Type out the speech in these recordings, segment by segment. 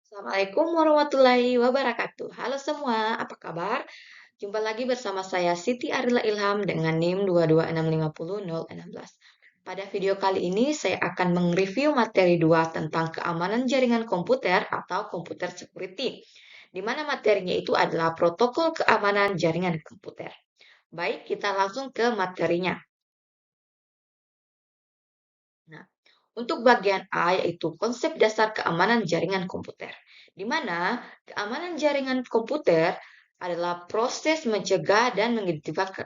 Assalamualaikum warahmatullahi wabarakatuh. Halo semua, apa kabar? Jumpa lagi bersama saya Siti Arila Ilham dengan NIM 2265016. Pada video kali ini saya akan mereview materi 2 tentang keamanan jaringan komputer atau computer security, di mana materinya itu adalah protokol keamanan jaringan komputer. Baik, kita langsung ke materinya. Nah, untuk bagian A yaitu konsep dasar keamanan jaringan komputer, di mana keamanan jaringan komputer adalah proses mencegah dan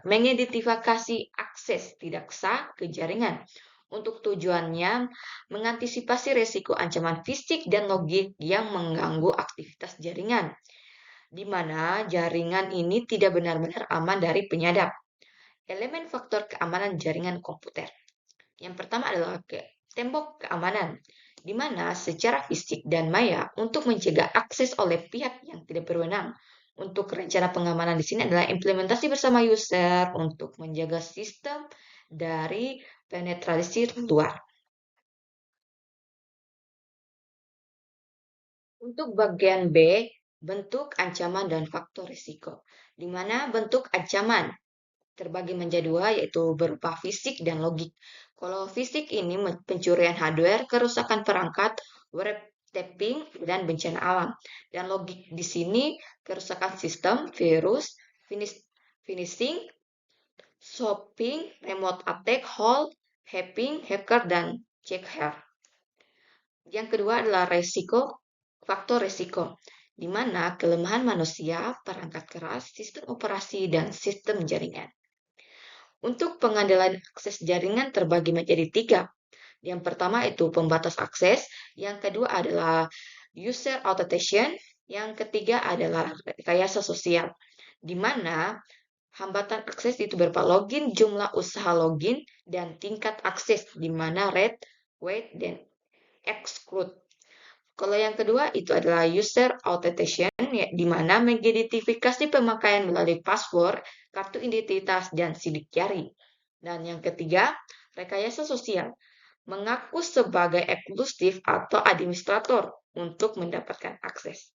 mengidentifikasi akses tidak sah ke jaringan. Untuk tujuannya mengantisipasi resiko ancaman fisik dan logik yang mengganggu aktivitas jaringan, di mana jaringan ini tidak benar-benar aman dari penyadap. Elemen faktor keamanan jaringan komputer. Yang pertama adalah tembok keamanan, di mana secara fisik dan maya untuk mencegah akses oleh pihak yang tidak berwenang. Untuk rencana pengamanan di sini adalah implementasi bersama user untuk menjaga sistem dari penetrasi luar. Untuk bagian B, bentuk ancaman dan faktor risiko, di mana bentuk ancaman terbagi menjadi dua, yaitu berupa fisik dan logik. Kalau fisik ini pencurian hardware, kerusakan perangkat, web tapping, dan bencana alam. Dan logik di sini kerusakan sistem, virus, finishing, shopping, remote attack, hole, hacking, hacker, dan check hair. Yang kedua adalah faktor resiko, di mana kelemahan manusia, perangkat keras, sistem operasi, dan sistem jaringan. Untuk pengandalan akses jaringan terbagi menjadi tiga. Yang pertama itu pembatas akses, yang kedua adalah user authentication, yang ketiga adalah rekayasa sosial, di mana hambatan akses itu berupa login, jumlah usaha login, dan tingkat akses, di mana read, wait, dan exclude. Kalau yang kedua itu adalah user authentication, ya, di mana mengidentifikasi pemakaian melalui password, kartu identitas, dan sidik jari. Dan yang ketiga, rekayasa sosial, mengaku sebagai eksklusif atau administrator untuk mendapatkan akses.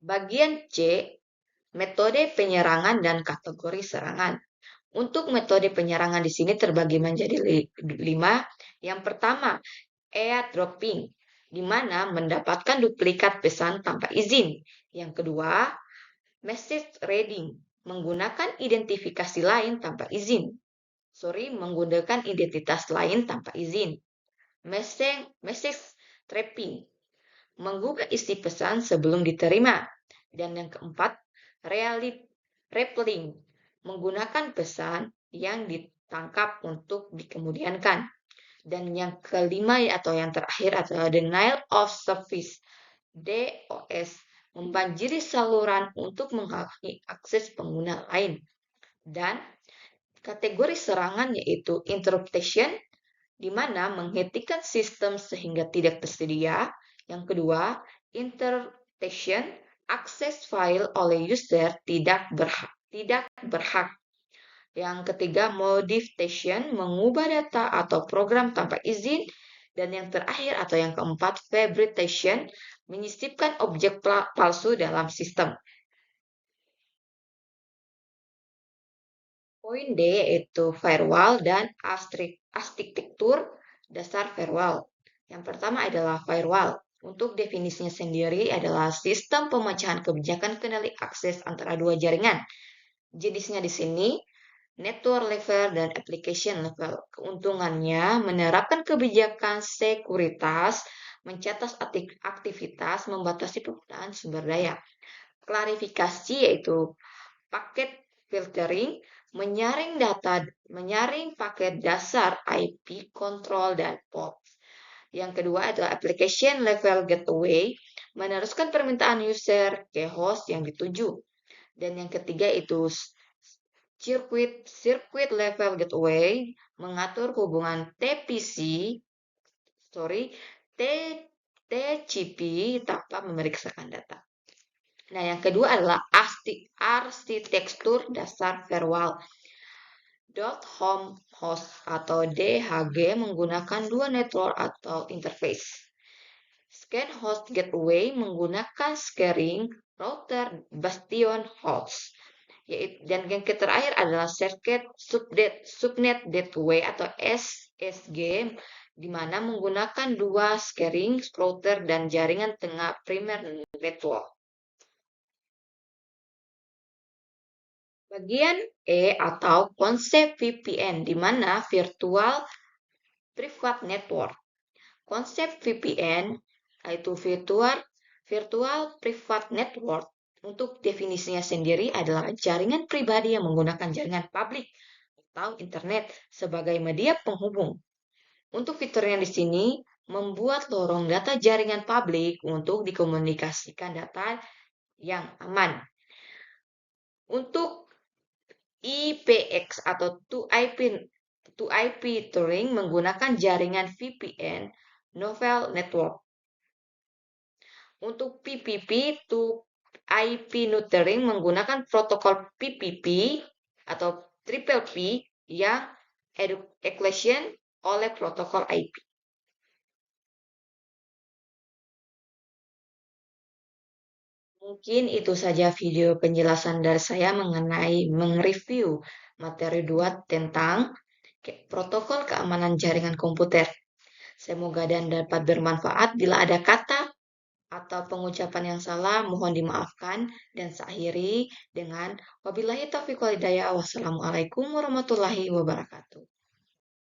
Bagian C, metode penyerangan dan kategori serangan. Untuk metode penyerangan di sini terbagi menjadi 5. Yang pertama, airdropping, di mana mendapatkan duplikat pesan tanpa izin. Yang kedua, message reading, menggunakan identifikasi lain tanpa izin. Menggunakan identitas lain tanpa izin. Message trapping, menggugah isi pesan sebelum diterima. Dan yang keempat, repelling, menggunakan pesan yang ditangkap untuk dikemudiankan. Dan yang kelima atau yang terakhir adalah denial of service, DOS, membanjiri saluran untuk menghalangi akses pengguna lain. Dan kategori serangan yaitu interruption, di mana menghentikan sistem sehingga tidak tersedia. Yang kedua, interruption, akses file oleh user tidak berhak. Yang ketiga, modification, mengubah data atau program tanpa izin. Dan yang terakhir atau yang keempat, fabrication, menyisipkan objek palsu dalam sistem. Poin D yaitu firewall dan arsitektur dasar firewall. Yang pertama adalah firewall. Untuk definisinya sendiri adalah sistem pemecahan kebijakan kendali akses antara dua jaringan. Jenisnya di sini network level dan application level. Keuntungannya menerapkan kebijakan sekuritas, mencatat aktivitas, membatasi penggunaan sumber daya. Klarifikasi yaitu paket filtering, menyaring paket dasar IP, kontrol, dan ports. Yang kedua adalah application level gateway, meneruskan permintaan user ke host yang dituju. Dan yang ketiga itu circuit level gateway, mengatur hubungan TCP tanpa memeriksakan data. Nah, yang kedua adalah arsitektur dasar firewall. .home host atau DHG menggunakan dua network atau interface. Scan host gateway menggunakan sharing router bastion host. Dan yang terakhir adalah circuit subnet gateway atau SSG, di mana menggunakan dua sharing router dan jaringan tengah primer network. Bagian E atau konsep VPN, di mana Virtual Private Network. Konsep VPN yaitu Virtual Private Network. Untuk definisinya sendiri adalah jaringan pribadi yang menggunakan jaringan publik atau internet sebagai media penghubung. Untuk fiturnya di sini membuat lorong data jaringan publik untuk dikomunikasikan data yang aman. Untuk IPX atau 2IP Touring menggunakan jaringan VPN Novel Network. Untuk PPP 2IP Nuttering menggunakan protokol PPP atau Triple P yang encryption oleh protokol IP. Mungkin itu saja video penjelasan dari saya mengenai mereview materi 2 tentang protokol keamanan jaringan komputer. Semoga dan dapat bermanfaat. Bila ada kata atau pengucapan yang salah, mohon dimaafkan. Dan saya akhiri dengan wabillahi taufiq wal hidayah. Wassalamualaikum warahmatullahi wabarakatuh.